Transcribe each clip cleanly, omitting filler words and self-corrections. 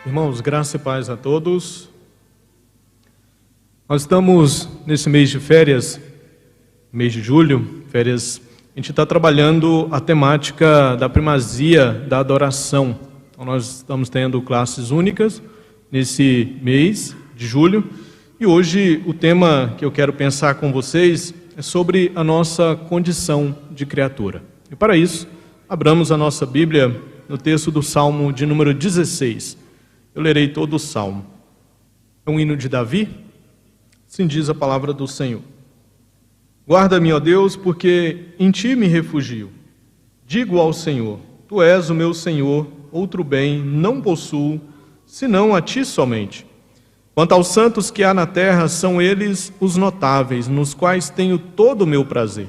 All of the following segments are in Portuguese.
Irmãos, graça e paz a todos. Nós estamos nesse mês de férias, mês de julho, férias. A gente está trabalhando a temática da primazia da adoração. Então, nós estamos tendo classes únicas nesse mês de julho. E hoje o tema que eu quero pensar com vocês é sobre a nossa condição de criatura. E para isso, abramos a nossa Bíblia no texto do Salmo de número 16. Eu lerei todo o Salmo. É um hino de Davi. Assim diz a palavra do Senhor. Guarda-me, ó Deus, porque em Ti me refugio. Digo ao Senhor, Tu és o meu Senhor, outro bem não possuo, senão a Ti somente. Quanto aos santos que há na terra, são eles os notáveis, nos quais tenho todo o meu prazer.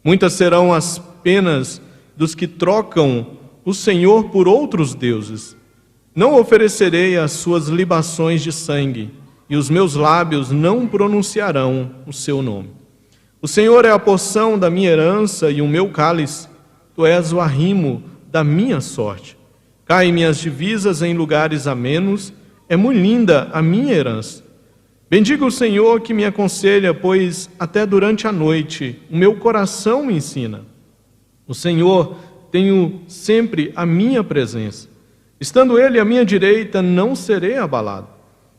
Muitas serão as penas dos que trocam o Senhor por outros deuses. Não oferecerei as suas libações de sangue, e os meus lábios não pronunciarão o seu nome. O Senhor é a porção da minha herança e o meu cálice. Tu és o arrimo da minha sorte. Caem minhas divisas em lugares amenos. É muito linda a minha herança. Bendiga o Senhor que me aconselha, pois até durante a noite o meu coração me ensina. O Senhor tenho sempre a minha presença. Estando Ele à minha direita, não serei abalado.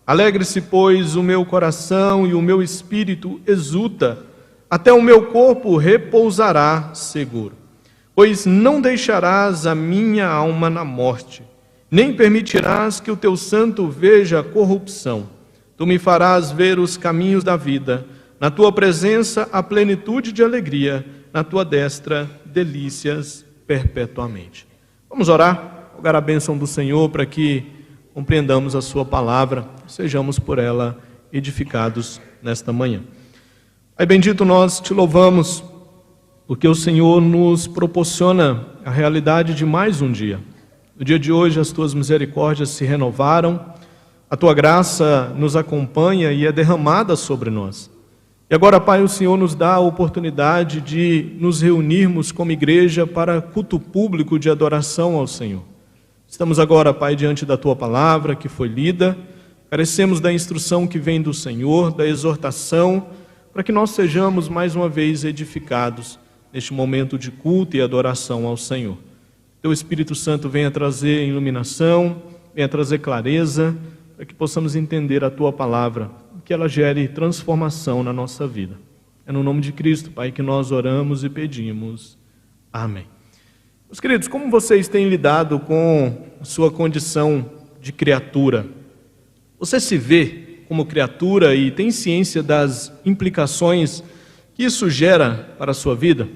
Alegre-se, pois, o meu coração e o meu espírito exulta. Até o meu corpo repousará seguro. Pois não deixarás a minha alma na morte, nem permitirás que o teu santo veja a corrupção. Tu me farás ver os caminhos da vida. Na tua presença, a plenitude de alegria. Na tua destra, delícias perpetuamente. Vamos orar? Rogar a bênção do Senhor para que compreendamos a sua palavra, sejamos por ela edificados nesta manhã. Pai bendito, nós te louvamos, porque o Senhor nos proporciona a realidade de mais um dia. No dia de hoje as tuas misericórdias se renovaram, a tua graça nos acompanha e é derramada sobre nós. E agora, Pai, o Senhor nos dá a oportunidade de nos reunirmos como igreja para culto público de adoração ao Senhor. Estamos agora, Pai, diante da Tua palavra que foi lida, carecemos da instrução que vem do Senhor, da exortação, para que nós sejamos mais uma vez edificados neste momento de culto e adoração ao Senhor. Teu Espírito Santo venha trazer iluminação, venha trazer clareza, para que possamos entender a Tua palavra, que ela gere transformação na nossa vida. É no nome de Cristo, Pai, que nós oramos e pedimos. Amém. Meus queridos, como vocês têm lidado com a sua condição de criatura? Você se vê como criatura e tem ciência das implicações que isso gera para a sua vida?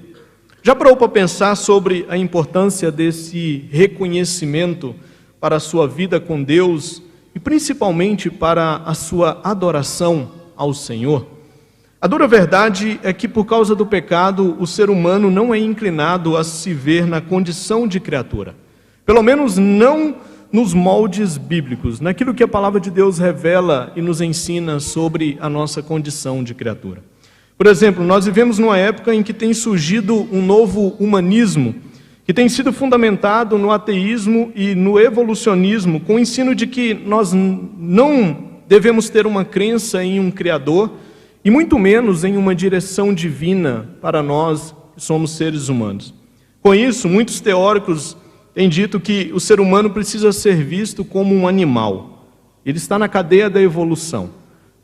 Já parou para pensar sobre a importância desse reconhecimento para a sua vida com Deus e principalmente para a sua adoração ao Senhor? A dura verdade é que, por causa do pecado, o ser humano não é inclinado a se ver na condição de criatura. Pelo menos não nos moldes bíblicos, naquilo que a palavra de Deus revela e nos ensina sobre a nossa condição de criatura. Por exemplo, nós vivemos numa época em que tem surgido um novo humanismo, que tem sido fundamentado no ateísmo e no evolucionismo, com o ensino de que nós não devemos ter uma crença em um Criador, e muito menos em uma direção divina para nós que somos seres humanos. Com isso, muitos teóricos têm dito que o ser humano precisa ser visto como um animal. Ele está na cadeia da evolução.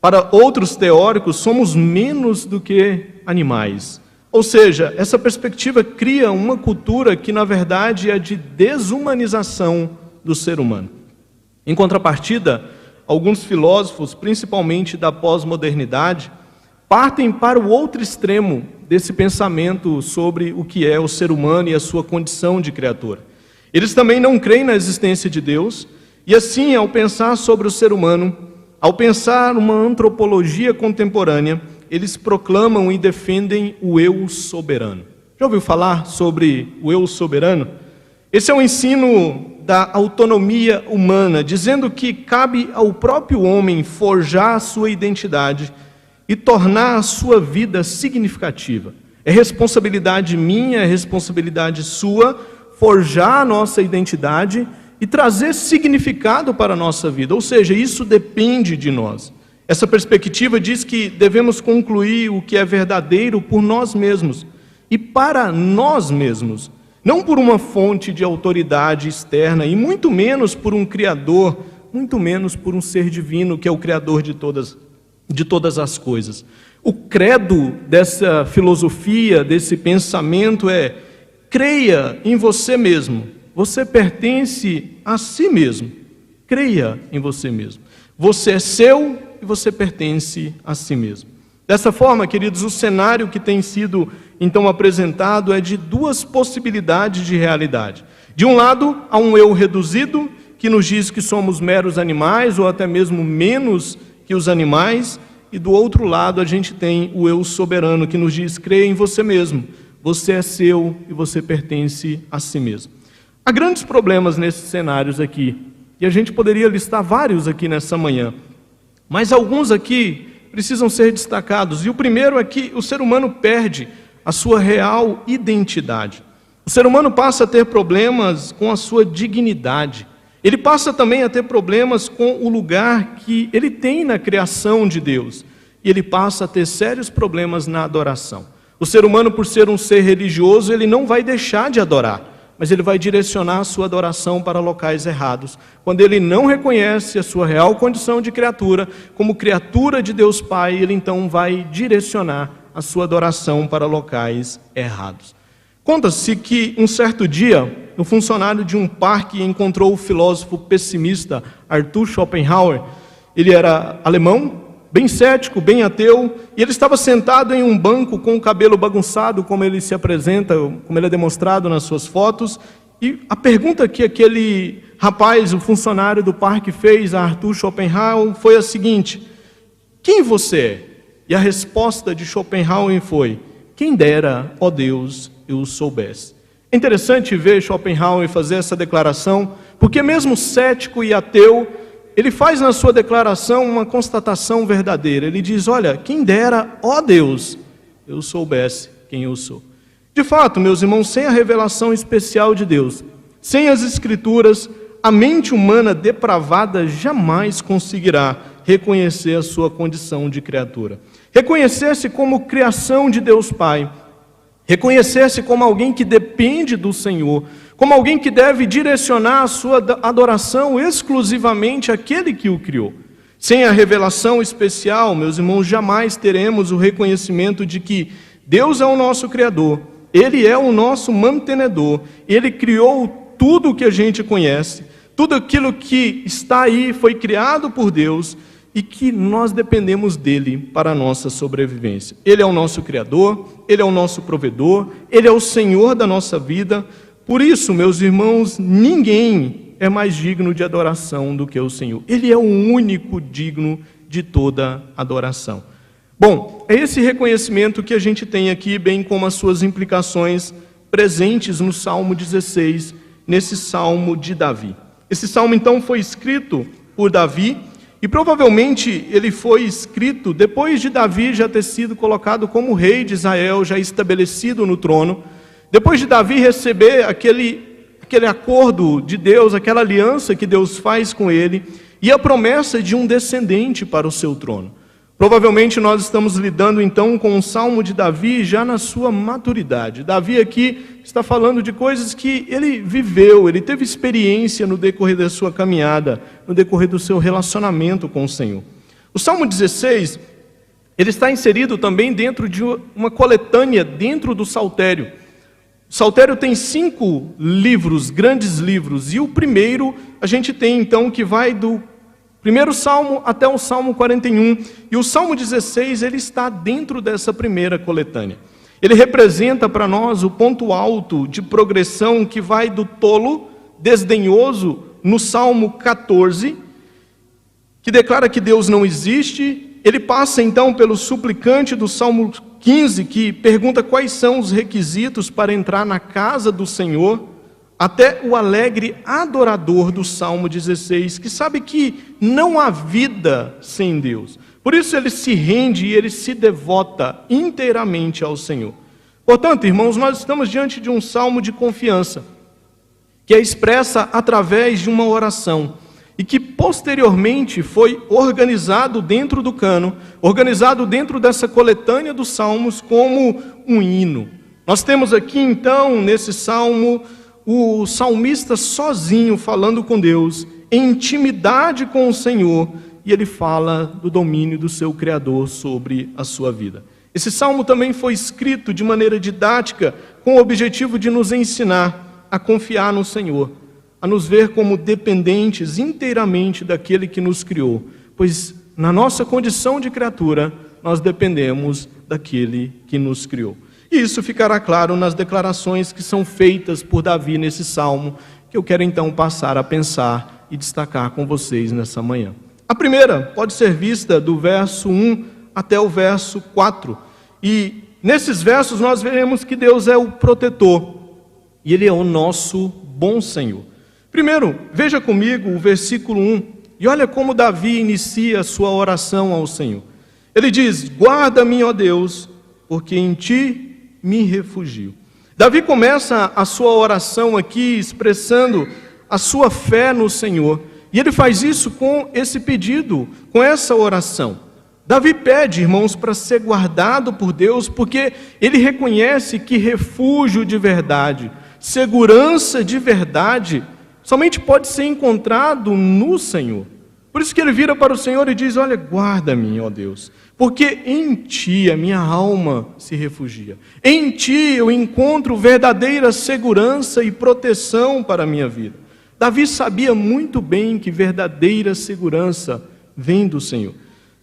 Para outros teóricos, somos menos do que animais. Ou seja, essa perspectiva cria uma cultura que, na verdade, é de desumanização do ser humano. Em contrapartida, alguns filósofos, principalmente da pós-modernidade, partem para o outro extremo desse pensamento sobre o que é o ser humano e a sua condição de criatura. Eles também não creem na existência de Deus, e assim, ao pensar sobre o ser humano, ao pensar uma antropologia contemporânea, eles proclamam e defendem o eu soberano. Já ouviu falar sobre o eu soberano? Esse é o ensino da autonomia humana, dizendo que cabe ao próprio homem forjar a sua identidade e tornar a sua vida significativa. É responsabilidade minha, é responsabilidade sua, forjar a nossa identidade e trazer significado para a nossa vida, ou seja, isso depende de nós. Essa perspectiva diz que devemos concluir o que é verdadeiro por nós mesmos e para nós mesmos, não por uma fonte de autoridade externa e muito menos por um Criador, muito menos por um ser divino que é o Criador de todas as coisas. O credo dessa filosofia, desse pensamento é: creia em você mesmo, você pertence a si mesmo, creia em você mesmo. Você é seu e você pertence a si mesmo. Dessa forma, queridos, o cenário que tem sido então apresentado é de duas possibilidades de realidade. De um lado, há um eu reduzido, que nos diz que somos meros animais, ou até mesmo menos que os animais, e do outro lado a gente tem o eu soberano, que nos diz: creia em você mesmo, você é seu e você pertence a si mesmo. Há grandes problemas nesses cenários aqui, e a gente poderia listar vários aqui nessa manhã, mas alguns aqui precisam ser destacados. E o primeiro é que o ser humano perde a sua real identidade. O ser humano passa a ter problemas com a sua dignidade. Ele passa também a ter problemas com o lugar que ele tem na criação de Deus. E ele passa a ter sérios problemas na adoração. O ser humano, por ser um ser religioso, ele não vai deixar de adorar, mas ele vai direcionar a sua adoração para locais errados. Quando ele não reconhece a sua real condição de criatura, como criatura de Deus Pai, ele então vai direcionar a sua adoração para locais errados. Conta-se que um certo dia, um funcionário de um parque encontrou o filósofo pessimista Arthur Schopenhauer. Ele era alemão, bem cético, bem ateu, e ele estava sentado em um banco com o cabelo bagunçado, como ele se apresenta, como ele é demonstrado nas suas fotos, e a pergunta que aquele rapaz, o funcionário do parque, fez a Arthur Schopenhauer foi a seguinte: quem você é? E a resposta de Schopenhauer foi: quem dera, ó Deus, eu soubesse. É interessante ver Schopenhauer fazer essa declaração, porque mesmo cético e ateu, ele faz na sua declaração uma constatação verdadeira. Ele diz: olha, quem dera, ó Deus, eu soubesse quem eu sou. De fato, meus irmãos, sem a revelação especial de Deus, sem as Escrituras, a mente humana depravada jamais conseguirá reconhecer a sua condição de criatura. Reconhecer-se como criação de Deus Pai, reconhecer-se como alguém que depende do Senhor, como alguém que deve direcionar a sua adoração exclusivamente àquele que o criou. Sem a revelação especial, meus irmãos, jamais teremos o reconhecimento de que Deus é o nosso Criador, Ele é o nosso mantenedor, Ele criou tudo o que a gente conhece, tudo aquilo que está aí foi criado por Deus e que nós dependemos dele para a nossa sobrevivência. Ele é o nosso Criador, Ele é o nosso provedor, Ele é o Senhor da nossa vida. Por isso, meus irmãos, ninguém é mais digno de adoração do que o Senhor. Ele é o único digno de toda adoração. Bom, é esse reconhecimento que a gente tem aqui, bem como as suas implicações presentes no Salmo 16, nesse Salmo de Davi. Esse Salmo, então, foi escrito por Davi, e provavelmente ele foi escrito depois de Davi já ter sido colocado como rei de Israel, já estabelecido no trono, depois de Davi receber aquele acordo de Deus, aquela aliança que Deus faz com ele, e a promessa de um descendente para o seu trono. Provavelmente nós estamos lidando então com o Salmo de Davi já na sua maturidade. Davi aqui está falando de coisas que ele viveu, ele teve experiência no decorrer da sua caminhada, no decorrer do seu relacionamento com o Senhor. O Salmo 16, ele está inserido também dentro de uma coletânea, dentro do Saltério. O Saltério tem 5 livros, grandes livros, e o primeiro a gente tem então que vai do primeiro Salmo até o Salmo 41, e o Salmo 16 ele está dentro dessa primeira coletânea. Ele representa para nós o ponto alto de progressão que vai do tolo, desdenhoso, no Salmo 14, que declara que Deus não existe. Ele passa então pelo suplicante do Salmo 15, que pergunta quais são os requisitos para entrar na casa do Senhor, até o alegre adorador do Salmo 16, que sabe que não há vida sem Deus. Por isso ele se rende e ele se devota inteiramente ao Senhor. Portanto, irmãos, nós estamos diante de um salmo de confiança, que é expressa através de uma oração, e que posteriormente foi organizado dentro do cânon, organizado dentro dessa coletânea dos salmos como um hino. Nós temos aqui então, nesse salmo, o salmista sozinho falando com Deus, em intimidade com o Senhor, e ele fala do domínio do seu Criador sobre a sua vida. Esse salmo também foi escrito de maneira didática, com o objetivo de nos ensinar a confiar no Senhor, a nos ver como dependentes inteiramente daquele que nos criou, pois na nossa condição de criatura, nós dependemos daquele que nos criou. E isso ficará claro nas declarações que são feitas por Davi nesse salmo, que eu quero então passar a pensar e destacar com vocês nessa manhã. A primeira pode ser vista do verso 1 até o verso 4, e nesses versos nós veremos que Deus é o protetor, e Ele é o nosso bom Senhor. Primeiro, veja comigo o versículo 1, e olha como Davi inicia a sua oração ao Senhor. Ele diz: guarda-me, ó Deus, porque em Ti me refugio. Davi começa a sua oração aqui expressando a sua fé no Senhor, e ele faz isso com esse pedido, com essa oração. Davi pede, irmãos, para ser guardado por Deus, porque ele reconhece que refúgio de verdade, segurança de verdade, somente pode ser encontrado no Senhor. Por isso que ele vira para o Senhor e diz: olha, guarda-me, ó Deus, porque em Ti a minha alma se refugia. Em Ti eu encontro verdadeira segurança e proteção para a minha vida. Davi sabia muito bem que verdadeira segurança vem do Senhor.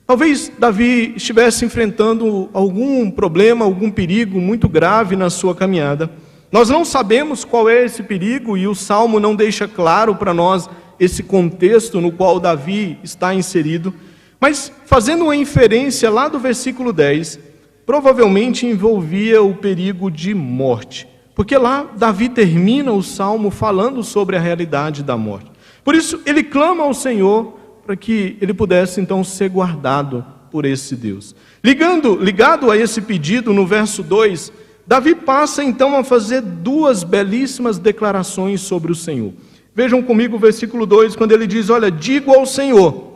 Talvez Davi estivesse enfrentando algum problema, algum perigo muito grave na sua caminhada. Nós não sabemos qual é esse perigo, e o Salmo não deixa claro para nós esse contexto no qual Davi está inserido, mas fazendo uma inferência lá do versículo 10, provavelmente envolvia o perigo de morte, porque lá Davi termina o Salmo falando sobre a realidade da morte. Por isso ele clama ao Senhor para que ele pudesse então ser guardado por esse Deus. Ligado a esse pedido no verso 2, Davi passa então a fazer duas belíssimas declarações sobre o Senhor. Vejam comigo o versículo 2, quando ele diz: olha, digo ao Senhor,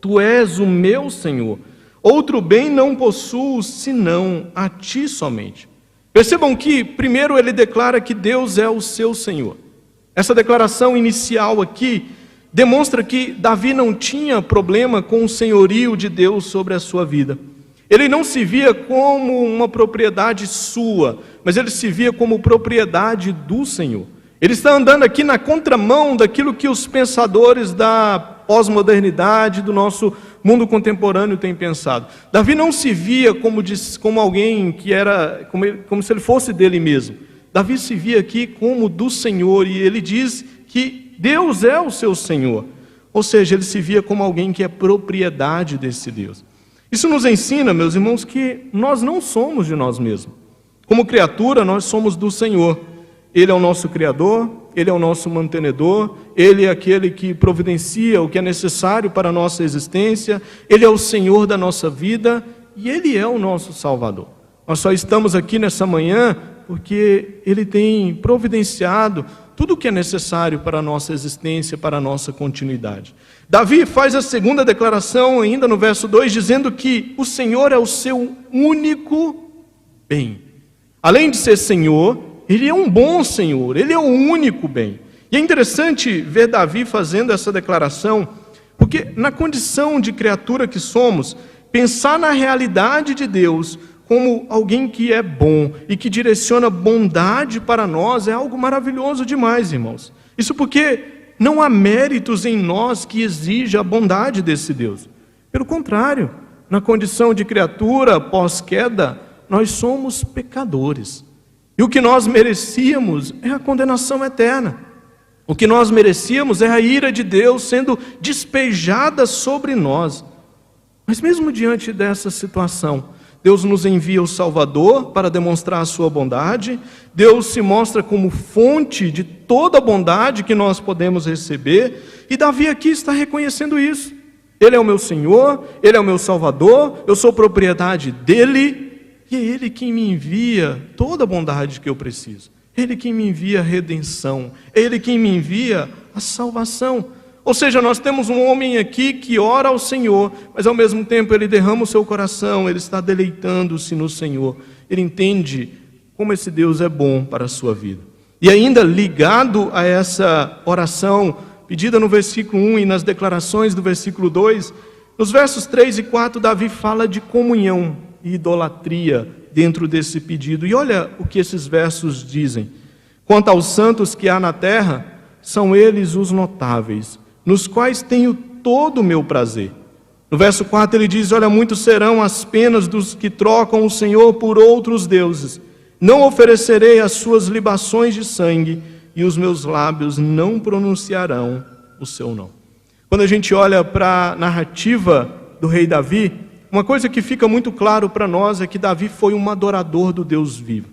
Tu és o meu Senhor, outro bem não possuo senão a Ti somente. Percebam que primeiro ele declara que Deus é o seu Senhor. Essa declaração inicial aqui demonstra que Davi não tinha problema com o senhorio de Deus sobre a sua vida. Ele não se via como uma propriedade sua, mas ele se via como propriedade do Senhor. Ele está andando aqui na contramão daquilo que os pensadores da pós-modernidade, do nosso mundo contemporâneo têm pensado. Davi não se via como alguém que era, como se ele fosse dele mesmo. Davi se via aqui como do Senhor, e ele diz que Deus é o seu Senhor. Ou seja, ele se via como alguém que é propriedade desse Deus. Isso nos ensina, meus irmãos, que nós não somos de nós mesmos. Como criatura, nós somos do Senhor. Ele é o nosso Criador, Ele é o nosso mantenedor, Ele é aquele que providencia o que é necessário para a nossa existência, Ele é o Senhor da nossa vida e Ele é o nosso Salvador. Nós só estamos aqui nessa manhã porque Ele tem providenciado tudo o que é necessário para a nossa existência, para a nossa continuidade. Davi faz a segunda declaração ainda no verso 2, dizendo que o Senhor é o seu único bem. Além de ser Senhor, Ele é um bom Senhor, Ele é o único bem. E é interessante ver Davi fazendo essa declaração, porque na condição de criatura que somos, pensar na realidade de Deus como alguém que é bom e que direciona bondade para nós é algo maravilhoso demais, irmãos. Isso porque não há méritos em nós que exija a bondade desse Deus. Pelo contrário, na condição de criatura pós-queda, nós somos pecadores. E o que nós merecíamos é a condenação eterna. O que nós merecíamos é a ira de Deus sendo despejada sobre nós. Mas mesmo diante dessa situação, Deus nos envia o Salvador para demonstrar a sua bondade. Deus se mostra como fonte de toda a bondade que nós podemos receber. E Davi aqui está reconhecendo isso. Ele é o meu Senhor, Ele é o meu Salvador, eu sou propriedade dEle, e é Ele quem me envia toda a bondade que eu preciso. É Ele quem me envia a redenção, é Ele quem me envia a salvação. Ou seja, nós temos um homem aqui que ora ao Senhor, mas ao mesmo tempo ele derrama o seu coração, ele está deleitando-se no Senhor. Ele entende como esse Deus é bom para a sua vida. E ainda ligado a essa oração pedida no versículo 1 e nas declarações do versículo 2, nos versos 3 e 4, Davi fala de comunhão e idolatria dentro desse pedido. E olha o que esses versos dizem. Quanto aos santos que há na terra, são eles os notáveis, nos quais tenho todo o meu prazer. No verso 4 ele diz, olha, muitos serão as penas dos que trocam o Senhor por outros deuses. Não oferecerei as suas libações de sangue, e os meus lábios não pronunciarão o seu nome. Quando a gente olha para a narrativa do rei Davi, uma coisa que fica muito claro para nós é que Davi foi um adorador do Deus vivo.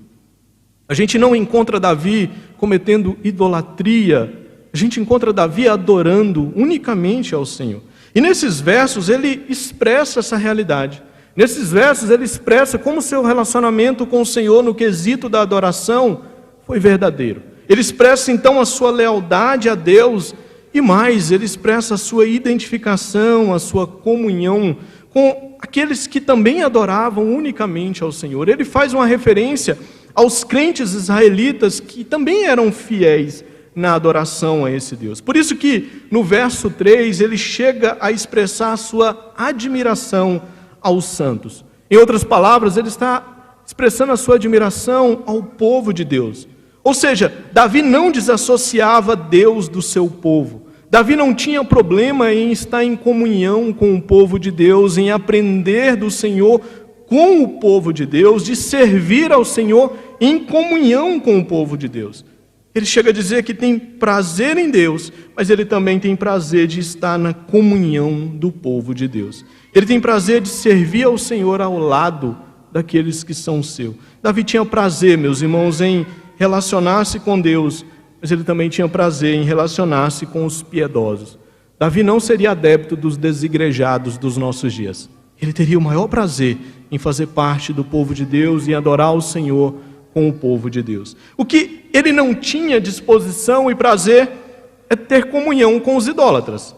A gente não encontra Davi cometendo idolatria, a gente encontra Davi adorando unicamente ao Senhor. E nesses versos ele expressa essa realidade. Nesses versos ele expressa como seu relacionamento com o Senhor no quesito da adoração foi verdadeiro. Ele expressa então a sua lealdade a Deus e mais, ele expressa a sua identificação, a sua comunhão com aqueles que também adoravam unicamente ao Senhor. Ele faz uma referência aos crentes israelitas que também eram fiéis na adoração a esse Deus. Por isso que no verso 3 ele chega a expressar a sua admiração aos santos. Em outras palavras, ele está expressando a sua admiração ao povo de Deus. Ou seja, Davi não desassociava Deus do seu povo. Davi não tinha problema em estar em comunhão com o povo de Deus, em aprender do Senhor com o povo de Deus, de servir ao Senhor em comunhão com o povo de Deus. Ele chega a dizer que tem prazer em Deus, mas ele também tem prazer de estar na comunhão do povo de Deus. Ele tem prazer de servir ao Senhor ao lado daqueles que são seus. Davi tinha prazer, meus irmãos, em relacionar-se com Deus, mas ele também tinha prazer em relacionar-se com os piedosos. Davi não seria adepto dos desigrejados dos nossos dias. Ele teria o maior prazer em fazer parte do povo de Deus e adorar o Senhor com o povo de Deus. O que ele não tinha disposição e prazer é ter comunhão com os idólatras.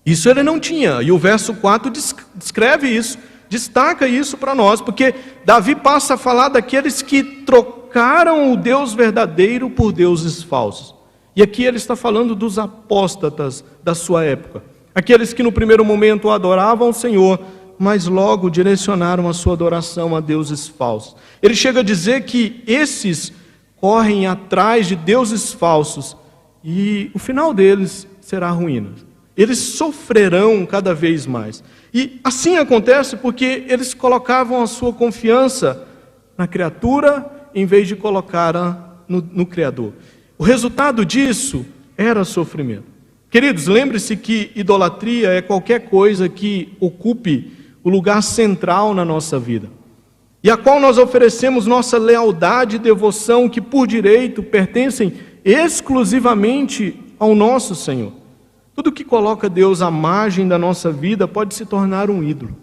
Isso ele não tinha, e o verso 4 descreve isso, destaca isso para nós, porque Davi passa a falar daqueles que trocaram o Deus verdadeiro por deuses falsos. E aqui ele está falando dos apóstatas da sua época, aqueles que no primeiro momento adoravam o Senhor, mas logo direcionaram a sua adoração a deuses falsos. Ele chega a dizer que esses correm atrás de deuses falsos e o final deles será ruína. Eles sofrerão cada vez mais. E assim acontece porque eles colocavam a sua confiança na criatura em vez de colocá-la no Criador. O resultado disso era sofrimento. Queridos, lembre-se que idolatria é qualquer coisa que ocupe o lugar central na nossa vida, e a qual nós oferecemos nossa lealdade e devoção que por direito pertencem exclusivamente ao nosso Senhor. Tudo que coloca Deus à margem da nossa vida pode se tornar um ídolo.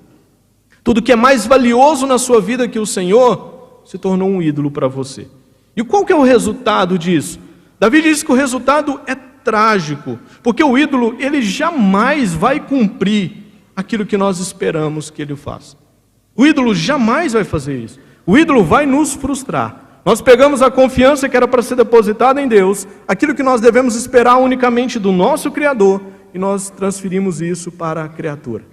Tudo que é mais valioso na sua vida que o Senhor se tornou um ídolo para você. E qual que é o resultado disso? Davi diz que o resultado é trágico, porque o ídolo ele jamais vai cumprir aquilo que nós esperamos que ele faça. O ídolo jamais vai fazer isso. O ídolo vai nos frustrar. Nós pegamos a confiança que era para ser depositada em Deus, aquilo que nós devemos esperar unicamente do nosso Criador, e nós transferimos isso para a criatura.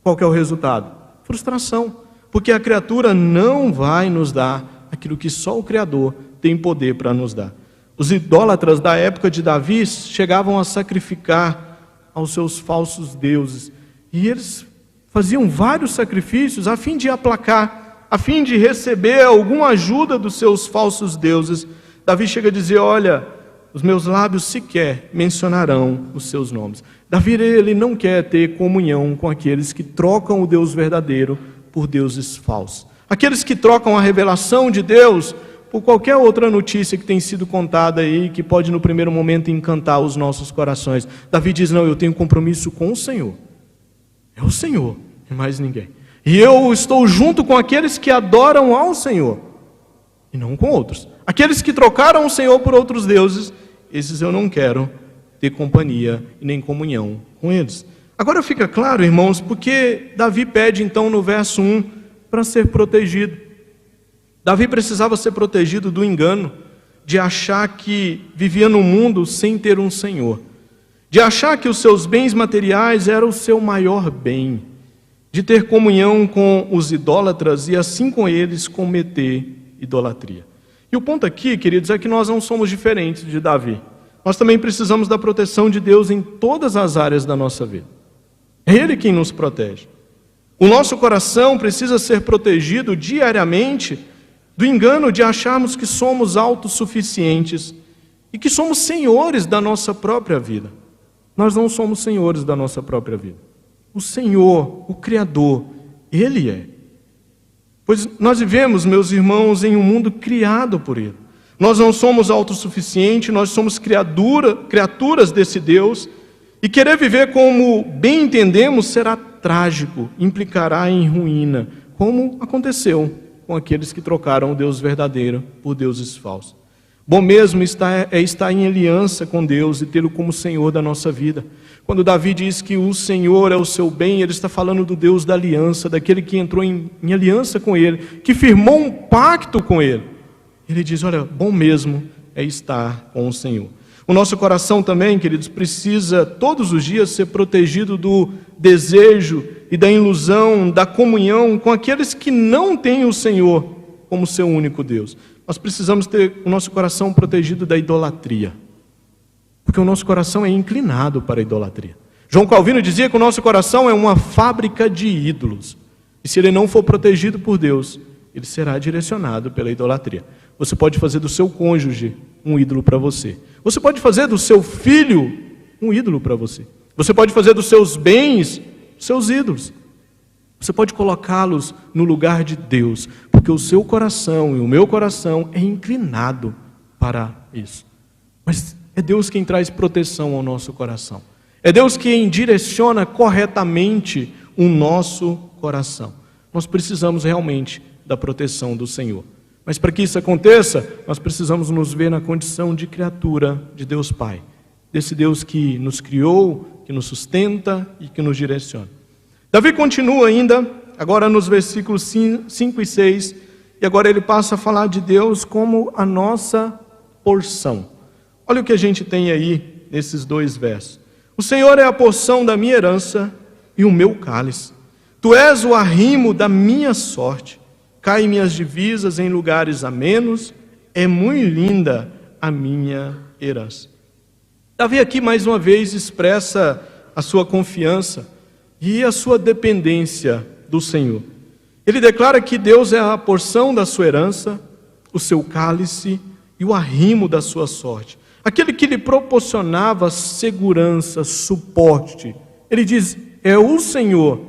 Qual que é o resultado? Frustração, porque a criatura não vai nos dar aquilo que só o Criador tem poder para nos dar. Os idólatras da época de Davi chegavam a sacrificar aos seus falsos deuses, e eles faziam vários sacrifícios a fim de aplacar, a fim de receber alguma ajuda dos seus falsos deuses. Davi chega a dizer, olha, os meus lábios sequer mencionarão os seus nomes. Davi, ele não quer ter comunhão com aqueles que trocam o Deus verdadeiro por deuses falsos. Aqueles que trocam a revelação de Deus por qualquer outra notícia que tem sido contada aí, que pode no primeiro momento encantar os nossos corações. Davi diz, não, eu tenho compromisso com o Senhor. É o Senhor, e mais ninguém. E eu estou junto com aqueles que adoram ao Senhor. e não com outros. Aqueles que trocaram o Senhor por outros deuses, esses eu não quero ter companhia e nem comunhão com eles. Agora fica claro, irmãos, porque Davi pede então no verso 1 para ser protegido. Davi precisava ser protegido do engano de achar que vivia no mundo sem ter um Senhor, de achar que os seus bens materiais eram o seu maior bem, de ter comunhão com os idólatras e assim com eles cometer idolatria. E o ponto aqui, queridos, é que nós não somos diferentes de Davi. Nós também precisamos da proteção de Deus em todas as áreas da nossa vida. É Ele quem nos protege. O nosso coração precisa ser protegido diariamente do engano de acharmos que somos autossuficientes e que somos senhores da nossa própria vida. Nós não somos senhores da nossa própria vida. O Senhor, o Criador, Ele é. Pois nós vivemos, meus irmãos, em um mundo criado por Ele. Nós não somos autossuficientes, nós somos criaturas desse Deus, e querer viver como bem entendemos será trágico, implicará em ruína, como aconteceu com aqueles que trocaram o Deus verdadeiro por deuses falsos. Bom mesmo é estar em aliança com Deus e tê-lo como Senhor da nossa vida. Quando Davi diz que o Senhor é o seu bem, ele está falando do Deus da aliança, daquele que entrou em aliança com ele, que firmou um pacto com ele. Ele diz, olha, bom mesmo é estar com o Senhor. O nosso coração também, queridos, precisa todos os dias ser protegido do desejo e da ilusão, da comunhão com aqueles que não têm o Senhor como seu único Deus. Nós precisamos ter o nosso coração protegido da idolatria, porque o nosso coração é inclinado para a idolatria. João Calvino dizia que o nosso coração é uma fábrica de ídolos, e se ele não for protegido por Deus, ele será direcionado pela idolatria. Você pode fazer do seu cônjuge um ídolo para você. Você pode fazer do seu filho um ídolo para você. Você pode fazer dos seus bens seus ídolos. Você pode colocá-los no lugar de Deus, porque o seu coração e o meu coração é inclinado para isso. Mas é Deus quem traz proteção ao nosso coração. É Deus quem direciona corretamente o nosso coração. Nós precisamos realmente da proteção do Senhor. Mas para que isso aconteça, nós precisamos nos ver na condição de criatura de Deus Pai. Desse Deus que nos criou, que nos sustenta e que nos direciona. Davi continua ainda, agora nos versículos 5 e 6, e agora ele passa a falar de Deus como a nossa porção. Olha o que a gente tem aí nesses dois versos. O Senhor é a porção da minha herança e o meu cálice. Tu és o arrimo da minha sorte. Caem minhas divisas em lugares amenos. É muito linda a minha herança. Davi aqui mais uma vez expressa a sua confiança e a sua dependência do Senhor. Ele declara que Deus é a porção da sua herança, o seu cálice e o arrimo da sua sorte. Aquele que lhe proporcionava segurança, suporte. Ele diz, é o Senhor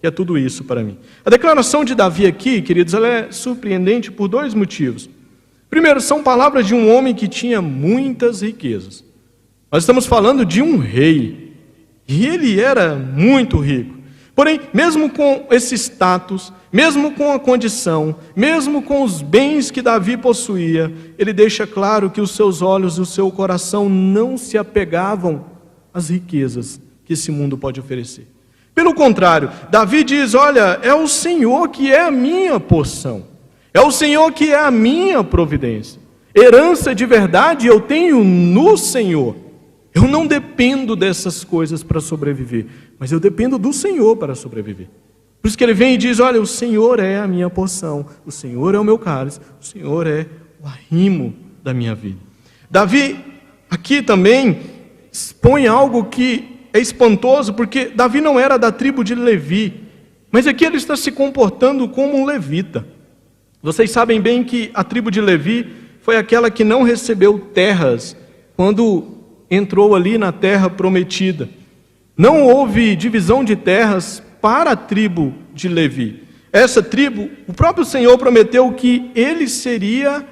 que é tudo isso para mim. A declaração de Davi aqui, queridos, ela é surpreendente por dois motivos. Primeiro, são palavras de um homem que tinha muitas riquezas. Nós estamos falando de um rei, e ele era muito rico. Porém, mesmo com esse status, mesmo com a condição, mesmo com os bens que Davi possuía, ele deixa claro que os seus olhos e o seu coração não se apegavam às riquezas que esse mundo pode oferecer. Pelo contrário, Davi diz, olha, é o Senhor que é a minha porção, é o Senhor que é a minha providência. Herança de verdade eu tenho no Senhor. Eu não dependo dessas coisas para sobreviver, mas eu dependo do Senhor para sobreviver. Por isso que ele vem e diz, olha, o Senhor é a minha porção, o Senhor é o meu cálice, o Senhor é o arrimo da minha vida. Davi aqui também expõe algo que é espantoso, porque Davi não era da tribo de Levi, mas aqui ele está se comportando como um levita. Vocês sabem bem que a tribo de Levi foi aquela que não recebeu terras quando entrou ali na terra prometida. Não houve divisão de terras para a tribo de Levi. Essa tribo, o próprio Senhor prometeu que ele seria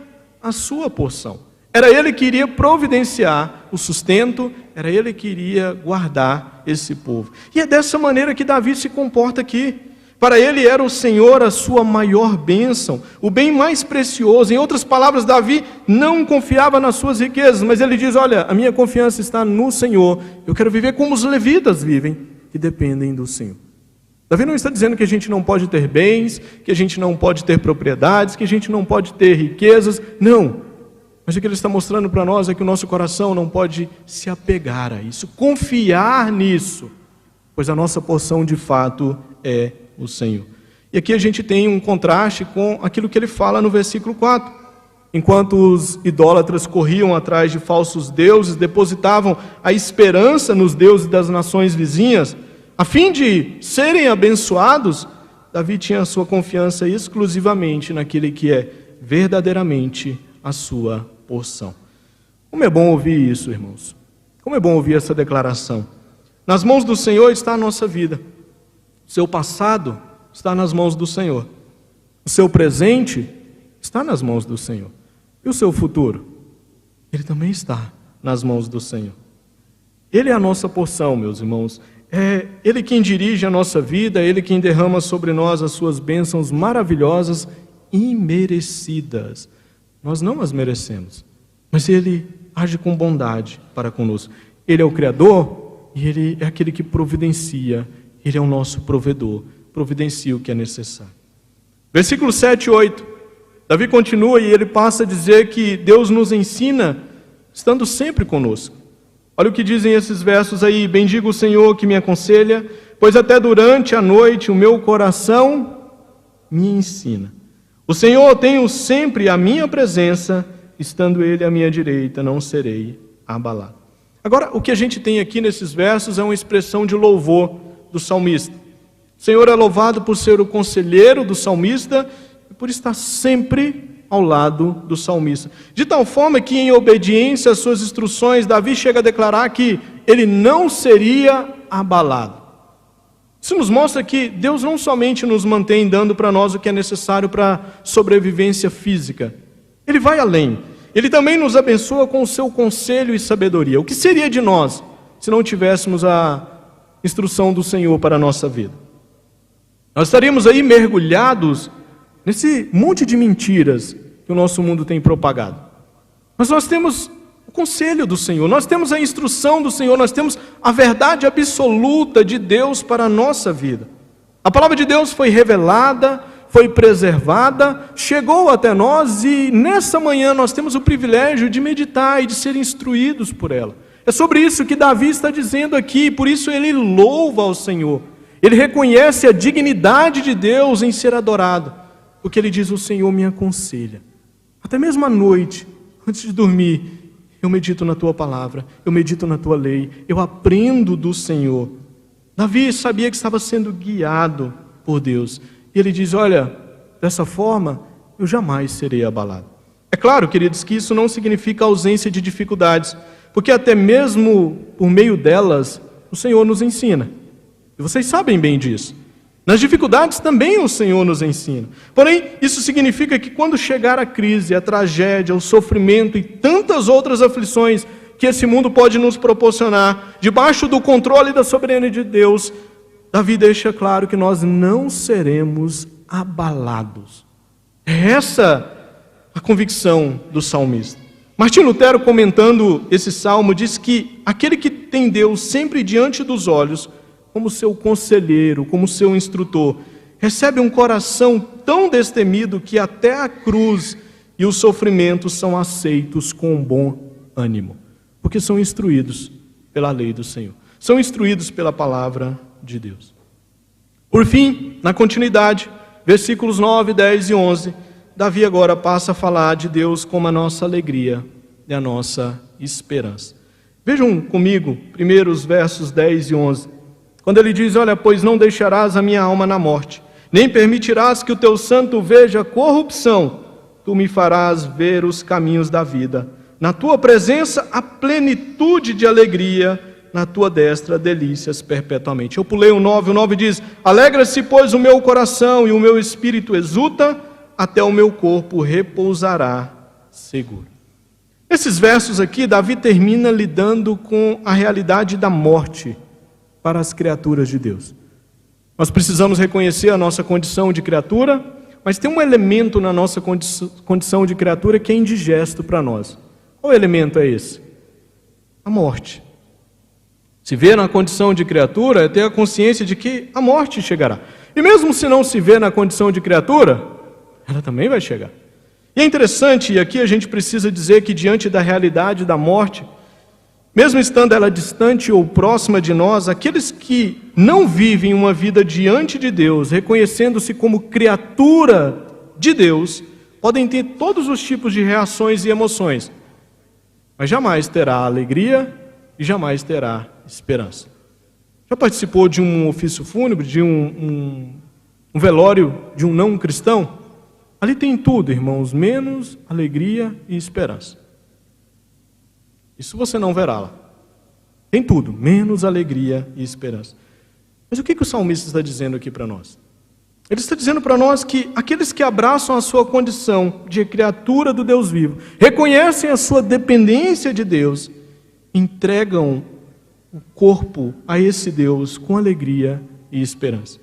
a sua porção. Era ele que iria providenciar o sustento, era ele que iria guardar esse povo. E é dessa maneira que Davi se comporta aqui. Para ele era o Senhor a sua maior bênção, o bem mais precioso. Em outras palavras, Davi não confiava nas suas riquezas, mas ele diz, olha, a minha confiança está no Senhor. Eu quero viver como os levitas vivem, que dependem do Senhor. Davi não está dizendo que a gente não pode ter bens, que a gente não pode ter propriedades, que a gente não pode ter riquezas. Não. Mas o que ele está mostrando para nós é que o nosso coração não pode se apegar a isso, confiar nisso, pois a nossa porção de fato é o Senhor. E aqui a gente tem um contraste com aquilo que ele fala no versículo 4. Enquanto os idólatras corriam atrás de falsos deuses, depositavam a esperança nos deuses das nações vizinhas, a fim de serem abençoados, Davi tinha a sua confiança exclusivamente naquele que é verdadeiramente a sua porção. Como é bom ouvir isso, irmãos. Como é bom ouvir essa declaração. Nas mãos do Senhor está a nossa vida. O seu passado está nas mãos do Senhor. O seu presente está nas mãos do Senhor. E o seu futuro? Ele também está nas mãos do Senhor. Ele é a nossa porção, meus irmãos. É Ele quem dirige a nossa vida, é Ele quem derrama sobre nós as suas bênçãos maravilhosas, imerecidas. Nós não as merecemos, mas Ele age com bondade para conosco. Ele é o Criador e Ele é aquele que providencia. Ele é o nosso provedor, providencia o que é necessário. Versículos 7 e 8, Davi continua e ele passa a dizer que Deus nos ensina estando sempre conosco. Olha o que dizem esses versos aí: bendigo o Senhor que me aconselha, pois até durante a noite o meu coração me ensina. O Senhor tenho sempre a minha presença, estando Ele à minha direita, não serei abalado. Agora, o que a gente tem aqui nesses versos é uma expressão de louvor do salmista. O Senhor é louvado por ser o conselheiro do salmista e por estar sempre ao lado do salmista. De tal forma que, em obediência às suas instruções, Davi chega a declarar que ele não seria abalado. Isso nos mostra que Deus não somente nos mantém dando para nós o que é necessário para a sobrevivência física. Ele vai além. Ele também nos abençoa com o seu conselho e sabedoria. O que seria de nós se não tivéssemos a instrução do Senhor para a nossa vida? Nós estaríamos aí mergulhados nesse monte de mentiras que o nosso mundo tem propagado. Mas nós temos o conselho do Senhor, nós temos a instrução do Senhor, nós temos a verdade absoluta de Deus para a nossa vida. A palavra de Deus foi revelada, foi preservada, chegou até nós e nessa manhã nós temos o privilégio de meditar e de ser instruídos por ela. É sobre isso que Davi está dizendo aqui, por isso ele louva ao Senhor. Ele reconhece a dignidade de Deus em ser adorado, porque ele diz: o Senhor me aconselha. Até mesmo à noite, antes de dormir, eu medito na tua palavra, eu medito na tua lei, eu aprendo do Senhor. Davi sabia que estava sendo guiado por Deus. E ele diz: olha, dessa forma, eu jamais serei abalado. É claro, queridos, que isso não significa ausência de dificuldades, porque até mesmo por meio delas, o Senhor nos ensina. E vocês sabem bem disso. Nas dificuldades também o Senhor nos ensina. Porém, isso significa que quando chegar a crise, a tragédia, o sofrimento e tantas outras aflições que esse mundo pode nos proporcionar, debaixo do controle da soberania de Deus, Davi deixa claro que nós não seremos abalados. É essa a convicção do salmista. Martim Lutero, comentando esse salmo, diz que aquele que tem Deus sempre diante dos olhos, como seu conselheiro, como seu instrutor, recebe um coração tão destemido que até a cruz e os sofrimentos são aceitos com bom ânimo, porque são instruídos pela lei do Senhor, são instruídos pela palavra de Deus. Por fim, na continuidade, versículos 9, 10 e 11, Davi agora passa a falar de Deus como a nossa alegria e a nossa esperança. Vejam comigo, primeiro os versos 10 e 11. Quando ele diz: olha, pois não deixarás a minha alma na morte, nem permitirás que o teu santo veja corrupção, tu me farás ver os caminhos da vida. Na tua presença a plenitude de alegria, na tua destra delícias perpetuamente. Eu pulei o 9 diz: alegra-se, pois, o meu coração e o meu espírito exulta, até o meu corpo repousará seguro. Nesses versos aqui, Davi termina lidando com a realidade da morte para as criaturas de Deus. Nós precisamos reconhecer a nossa condição de criatura, mas tem um elemento na nossa condição de criatura que é indigesto para nós. Qual elemento é esse? A morte. Se vê na condição de criatura, é ter a consciência de que a morte chegará. E mesmo se não se vê na condição de criatura, ela também vai chegar. E é interessante, e aqui a gente precisa dizer que diante da realidade da morte, mesmo estando ela distante ou próxima de nós, aqueles que não vivem uma vida diante de Deus, reconhecendo-se como criatura de Deus, podem ter todos os tipos de reações e emoções, mas jamais terá alegria e jamais terá esperança. Já participou de um ofício fúnebre, de um velório de um não cristão? Ali tem tudo, irmãos, menos alegria e esperança. Isso você não verá lá. Tem tudo, menos alegria e esperança. Mas o que o salmista está dizendo aqui para nós? Ele está dizendo para nós que aqueles que abraçam a sua condição de criatura do Deus vivo, reconhecem a sua dependência de Deus, entregam o corpo a esse Deus com alegria e esperança.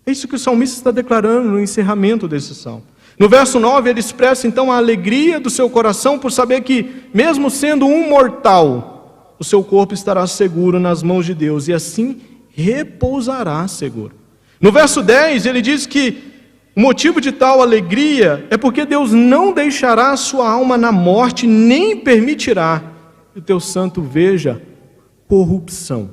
É isso que o salmista está declarando no encerramento desse salmo. No verso 9, ele expressa então a alegria do seu coração por saber que, mesmo sendo um mortal, o seu corpo estará seguro nas mãos de Deus e assim repousará seguro. No verso 10, ele diz que o motivo de tal alegria é porque Deus não deixará a sua alma na morte, nem permitirá que o teu santo veja corrupção.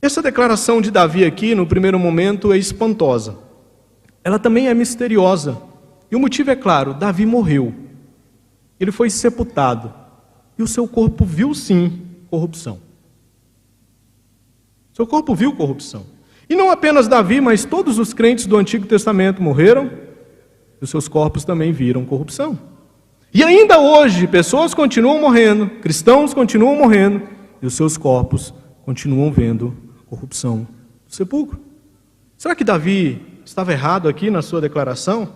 Essa declaração de Davi aqui, no primeiro momento, é espantosa. Ela também é misteriosa. E o motivo é claro, Davi morreu. Ele foi sepultado. E o seu corpo viu sim corrupção. Seu corpo viu corrupção. E não apenas Davi, mas todos os crentes do Antigo Testamento morreram. E os seus corpos também viram corrupção. E ainda hoje, pessoas continuam morrendo, cristãos continuam morrendo, e os seus corpos continuam vendo corrupção do sepulcro. Será que Davi estava errado aqui na sua declaração?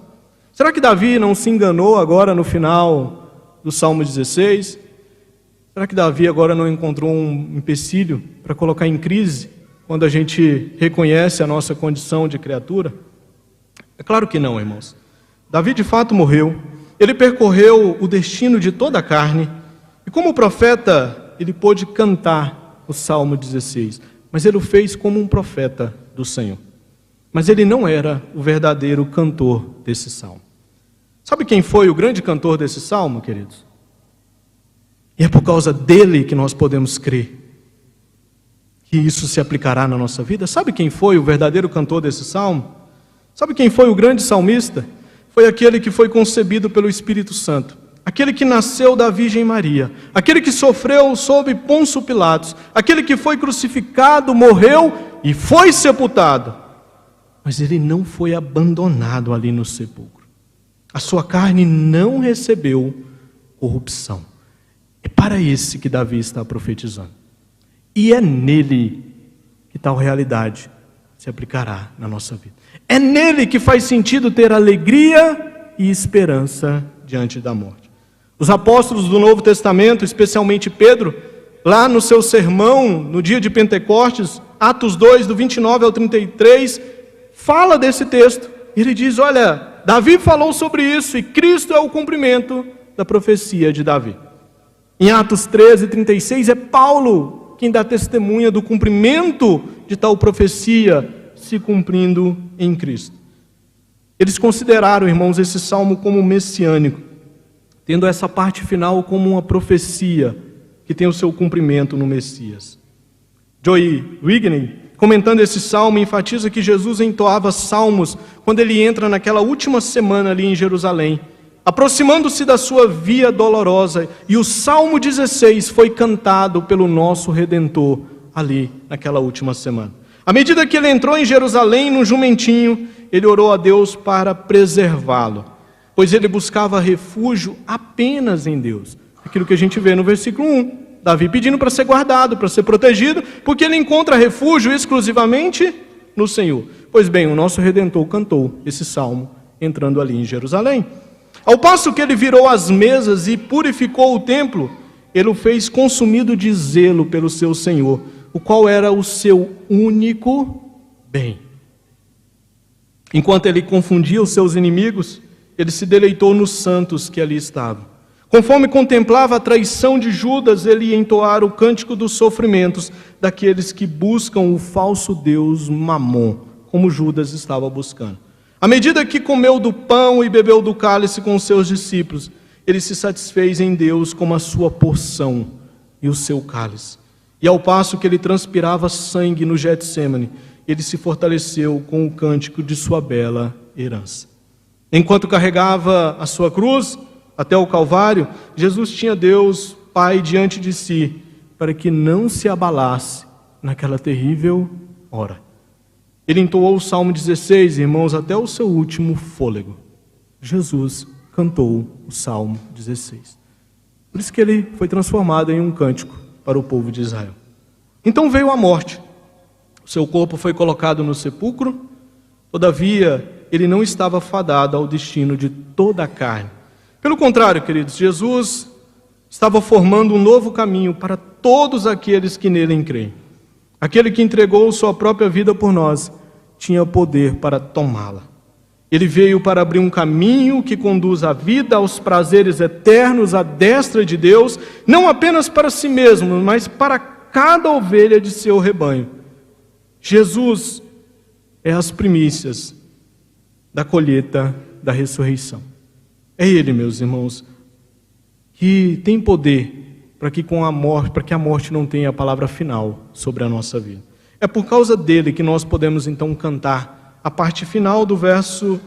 Será que Davi não se enganou agora no final do Salmo 16? Será que Davi agora não encontrou um empecilho para colocar em crise quando a gente reconhece a nossa condição de criatura? É claro que não, irmãos. Davi de fato morreu, ele percorreu o destino de toda a carne, e como profeta ele pôde cantar o Salmo 16, mas ele o fez como um profeta do Senhor. Mas ele não era o verdadeiro cantor desse salmo. Sabe quem foi o grande cantor desse salmo, queridos? E é por causa dele que nós podemos crer que isso se aplicará na nossa vida. Sabe quem foi o verdadeiro cantor desse salmo? Sabe quem foi o grande salmista? Foi aquele que foi concebido pelo Espírito Santo, aquele que nasceu da Virgem Maria, aquele que sofreu sob Pôncio Pilatos, aquele que foi crucificado, morreu e foi sepultado. Mas ele não foi abandonado ali no sepulcro. A sua carne não recebeu corrupção. É para esse que Davi está profetizando. E é nele que tal realidade se aplicará na nossa vida. É nele que faz sentido ter alegria e esperança diante da morte. Os apóstolos do Novo Testamento, especialmente Pedro, lá no seu sermão, no dia de Pentecostes, Atos 2, do 29 ao 33, fala desse texto. Ele diz, olha, Davi falou sobre isso e Cristo é o cumprimento da profecia de Davi. Em Atos 13, 36, é Paulo quem dá testemunha do cumprimento de tal profecia se cumprindo em Cristo. Eles consideraram, irmãos, esse salmo como messiânico, tendo essa parte final como uma profecia que tem o seu cumprimento no Messias. Joey Wigney, comentando esse salmo, enfatiza que Jesus entoava salmos quando ele entra naquela última semana ali em Jerusalém, aproximando-se da sua via dolorosa, e o Salmo 16 foi cantado pelo nosso Redentor ali naquela última semana. À medida que ele entrou em Jerusalém, no jumentinho, ele orou a Deus para preservá-lo, pois ele buscava refúgio apenas em Deus. Aquilo que a gente vê no versículo 1, Davi pedindo para ser guardado, para ser protegido, porque ele encontra refúgio exclusivamente no Senhor. Pois bem, o nosso Redentor cantou esse salmo entrando ali em Jerusalém. Ao passo que ele virou as mesas e purificou o templo, ele o fez consumido de zelo pelo seu Senhor, o qual era o seu único bem. Enquanto ele confundia os seus inimigos, ele se deleitou nos santos que ali estavam. Conforme contemplava a traição de Judas, ele ia entoar o cântico dos sofrimentos daqueles que buscam o falso deus Mamon, como Judas estava buscando. À medida que comeu do pão e bebeu do cálice com os seus discípulos, ele se satisfez em Deus como a sua porção e o seu cálice. E ao passo que ele transpirava sangue no Getsêmani, ele se fortaleceu com o cântico de sua bela herança. Enquanto carregava a sua cruz até o Calvário, Jesus tinha Deus Pai diante de si, para que não se abalasse naquela terrível hora. Ele entoou o Salmo 16, irmãos, até o seu último fôlego. Jesus cantou o Salmo 16. Por isso que ele foi transformado em um cântico para o povo de Israel. Então veio a morte. O seu corpo foi colocado no sepulcro, todavia ele não estava fadado ao destino de toda a carne. Pelo contrário, queridos, Jesus estava formando um novo caminho para todos aqueles que nele creem. Aquele que entregou sua própria vida por nós tinha poder para tomá-la. Ele veio para abrir um caminho que conduz à vida, aos prazeres eternos, à destra de Deus, não apenas para si mesmo, mas para cada ovelha de seu rebanho. Jesus é as primícias da colheita da ressurreição. É Ele, meus irmãos, que tem poder para que a morte não tenha a palavra final sobre a nossa vida. É por causa dele que nós podemos então cantar a parte final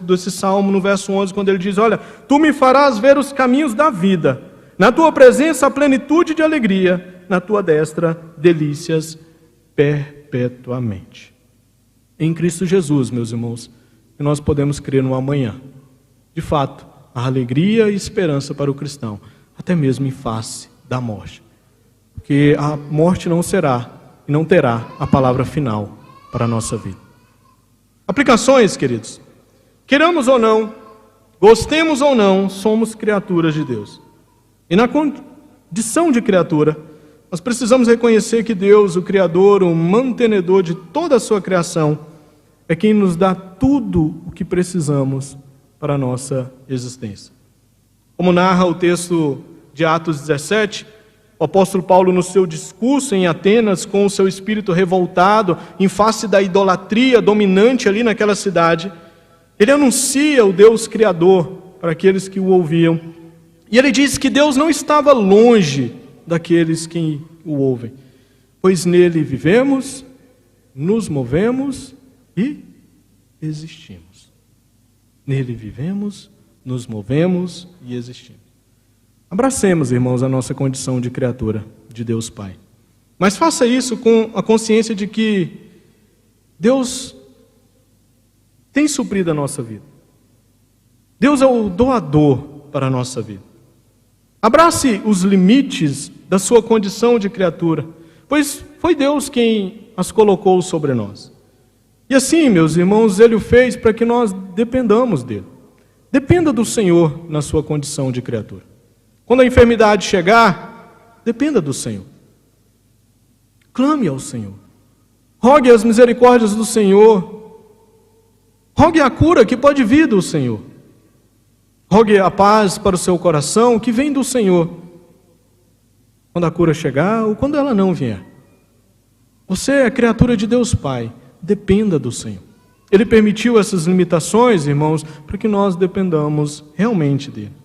desse salmo, no verso 11, quando ele diz: olha, tu me farás ver os caminhos da vida, na tua presença a plenitude de alegria, na tua destra delícias perpetuamente. Em Cristo Jesus, meus irmãos, que nós podemos crer no amanhã. De fato, a alegria e esperança para o cristão, até mesmo em face da morte. Porque a morte não será e não terá a palavra final para a nossa vida. Aplicações, queridos. Queiramos ou não, gostemos ou não, somos criaturas de Deus. E na condição de criatura, nós precisamos reconhecer que Deus, o Criador, o mantenedor de toda a sua criação, é quem nos dá tudo o que precisamos para a nossa existência. Como narra o texto de Atos 17, o apóstolo Paulo, no seu discurso em Atenas, com o seu espírito revoltado, em face da idolatria dominante ali naquela cidade, ele anuncia o Deus Criador para aqueles que o ouviam. E ele diz que Deus não estava longe daqueles que o ouvem, pois nele vivemos, nos movemos e existimos. Nele vivemos, nos movemos e existimos. Abracemos, irmãos, a nossa condição de criatura de Deus Pai. Mas faça isso com a consciência de que Deus tem suprido a nossa vida. Deus é o doador para a nossa vida. Abrace os limites da sua condição de criatura, pois foi Deus quem as colocou sobre nós. E assim, meus irmãos, Ele o fez para que nós dependamos dEle. Dependa do Senhor na sua condição de criatura. Quando a enfermidade chegar, dependa do Senhor. Clame ao Senhor. Rogue as misericórdias do Senhor. Rogue a cura que pode vir do Senhor. Rogue a paz para o seu coração que vem do Senhor. Quando a cura chegar ou quando ela não vier. Você é criatura de Deus Pai. Dependa do Senhor. Ele permitiu essas limitações, irmãos, para que nós dependamos realmente dEle.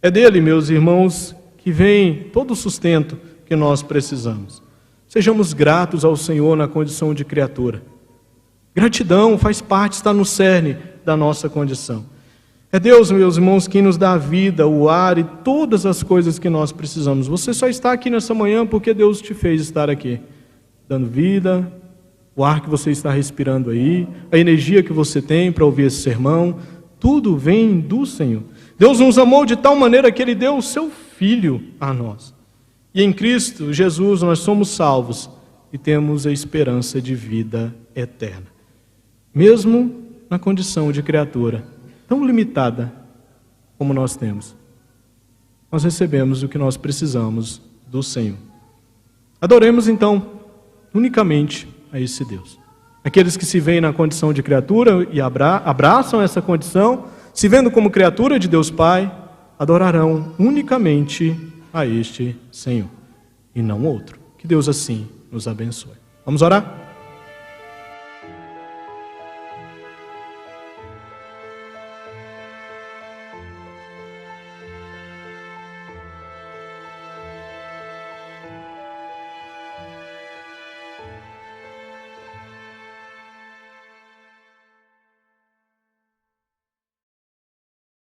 É dEle, meus irmãos, que vem todo o sustento que nós precisamos. Sejamos gratos ao Senhor na condição de criatura. Gratidão faz parte, está no cerne da nossa condição. É Deus, meus irmãos, quem nos dá a vida, o ar e todas as coisas que nós precisamos. Você só está aqui nessa manhã porque Deus te fez estar aqui, dando vida, o ar que você está respirando aí, a energia que você tem para ouvir esse sermão, tudo vem do Senhor. Deus nos amou de tal maneira que Ele deu o seu Filho a nós. E em Cristo Jesus nós somos salvos e temos a esperança de vida eterna. Mesmo na condição de criatura tão limitada como nós temos, nós recebemos o que nós precisamos do Senhor. Adoremos então unicamente a esse Deus. Aqueles que se veem na condição de criatura e abraçam essa condição, se vendo como criatura de Deus Pai, adorarão unicamente a este Senhor, e não outro. Que Deus assim nos abençoe. Vamos orar?